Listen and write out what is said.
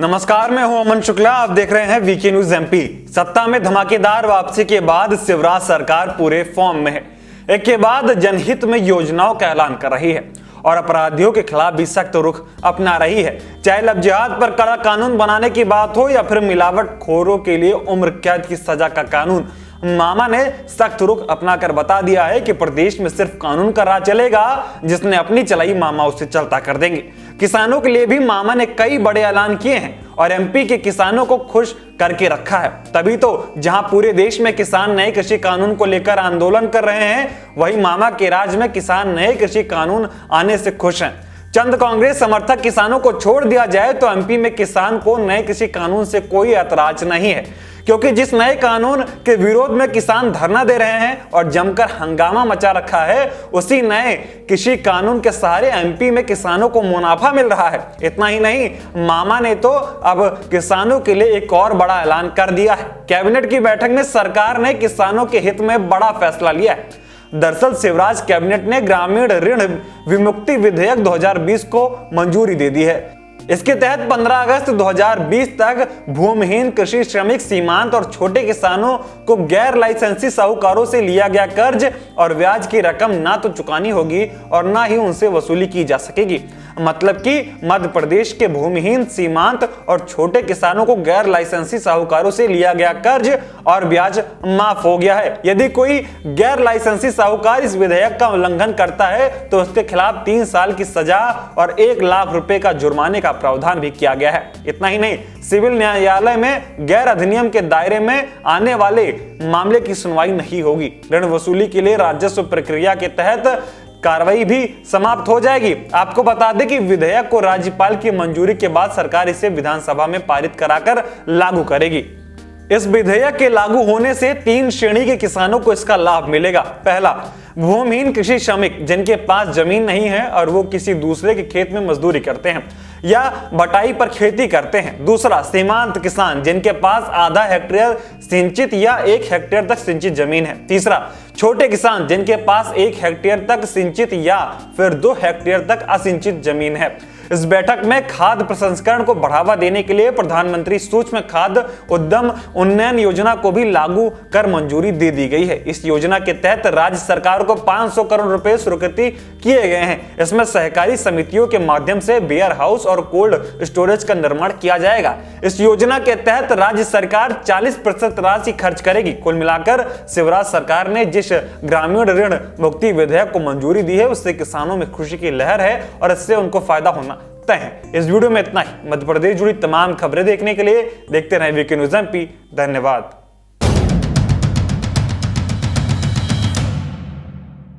नमस्कार, मैं हूं अमन शुक्ला। आप देख रहे हैं वीके न्यूज एमपी। सत्ता में धमाकेदार वापसी के बाद शिवराज सरकार पूरे फॉर्म में है। एक के बाद जनहित में योजनाओं का ऐलान कर रही है और अपराधियों के खिलाफ भी सख्त रुख अपना रही है। चाहे लब जिहाद पर कड़ा कानून बनाने की बात हो या फिर मिलावट खोरों के लिए उम्र कैद की सजा का कानून, मामा ने सख्त रुख अपनाकर बता दिया है कि प्रदेश में सिर्फ कानून का राज चलेगा, जिसने अपनी चलाई मामा उसे चलता कर देंगे। किसानों के लिए भी मामा ने कई बड़े ऐलान किए हैं और एमपी के किसानों को खुश करके रखा है। तभी तो जहां पूरे देश में किसान नए कृषि कानून को लेकर आंदोलन कर रहे हैं, वहीं मामा के राज में किसान नए कृषि कानून आने से खुश हैं। चंद कांग्रेस समर्थक किसानों को छोड़ दिया जाए तो एमपी में किसान को नए कृषि कानून से कोई ऐतराज नहीं है, क्योंकि जिस नए कानून के विरोध में किसान धरना दे रहे हैं और जमकर हंगामा मचा रखा है, उसी नए कृषि कानून के सहारे एमपी में किसानों को मुनाफा मिल रहा है। इतना ही नहीं, मामा ने तो अब किसानों के लिए एक और बड़ा ऐलान कर दिया है। कैबिनेट की बैठक में सरकार ने किसानों के हित में बड़ा फैसला लिया है। दरअसल शिवराज कैबिनेट ने ग्रामीण ऋण विमुक्ति विधेयक 2020 को मंजूरी दे दी है। इसके तहत 15 अगस्त 2020 तक भूमिहीन कृषि श्रमिक, सीमांत और छोटे किसानों को गैर लाइसेंसी साहूकारों से लिया गया कर्ज और ब्याज की रकम ना तो चुकानी होगी और ना ही उनसे वसूली की जा सकेगी। मतलब कि मध्य प्रदेश के भूमिहीन, सीमांत और छोटे किसानों को गैर लाइसेंसी साहूकारों से लिया गया कर्ज और ब्याज माफ हो गया है। यदि कोई गैर लाइसेंसी साहूकार इस विधेयक का उल्लंघन करता है तो उसके खिलाफ 3 साल की सजा और 1 लाख रुपए का जुर्माने का प्रावधान भी किया गया है। इतना ही नहीं, सिविल न्यायालय में गैर अधिनियम के दायरे में आने वाले मामले की सुनवाई नहीं होगी। ऋण वसूली के लिए राजस्व प्रक्रिया के तहत कार्रवाई भी समाप्त हो जाएगी। आपको बता दें कि विधेयक को राज्यपाल की मंजूरी के बाद सरकार इसे विधानसभा में पारित कराकर लागू करेगी। इस विधेयक के लागू होने से 3 श्रेणी के किसानों को इसका लाभ मिलेगा। पहला, भूमिहीन कृषि श्रमिक जिनके पास जमीन नहीं है और वो किसी दूसरे के खेत में मजदूरी करते हैं या बटाई पर खेती करते हैं। दूसरा, सीमांत किसान जिनके पास आधा हेक्टेयर सिंचित या 1 हेक्टेयर तक सिंचित जमीन है। तीसरा, छोटे किसान जिनके पास 1 हेक्टेयर तक सिंचित या फिर 2 हेक्टेयर तक असिंचित जमीन है। इस बैठक में खाद्य प्रसंस्करण को बढ़ावा देने के लिए प्रधानमंत्री सूक्ष्म खाद्य उद्यम उन्नयन योजना को भी लागू कर मंजूरी दे दी गई है। इस योजना के तहत राज्य सरकार को 500 करोड़ रुपए स्वीकृति किए गए हैं। इसमें सहकारी समितियों के माध्यम से वेयर हाउस और कोल्ड स्टोरेज का निर्माण किया जाएगा। इस योजना के तहत राज्य सरकार 40% राशि खर्च करेगी। कुल मिलाकर शिवराज सरकार ने जिस ग्रामीण ऋण मुक्ति विधेयक को मंजूरी दी है, उससे किसानों में खुशी की लहर है और इससे उनको फायदा होना तय है। इस वीडियो में इतना ही। मध्य प्रदेश जुड़ी तमाम खबरें देखने के लिए देखते रहें वीके न्यूज एमपी। धन्यवाद।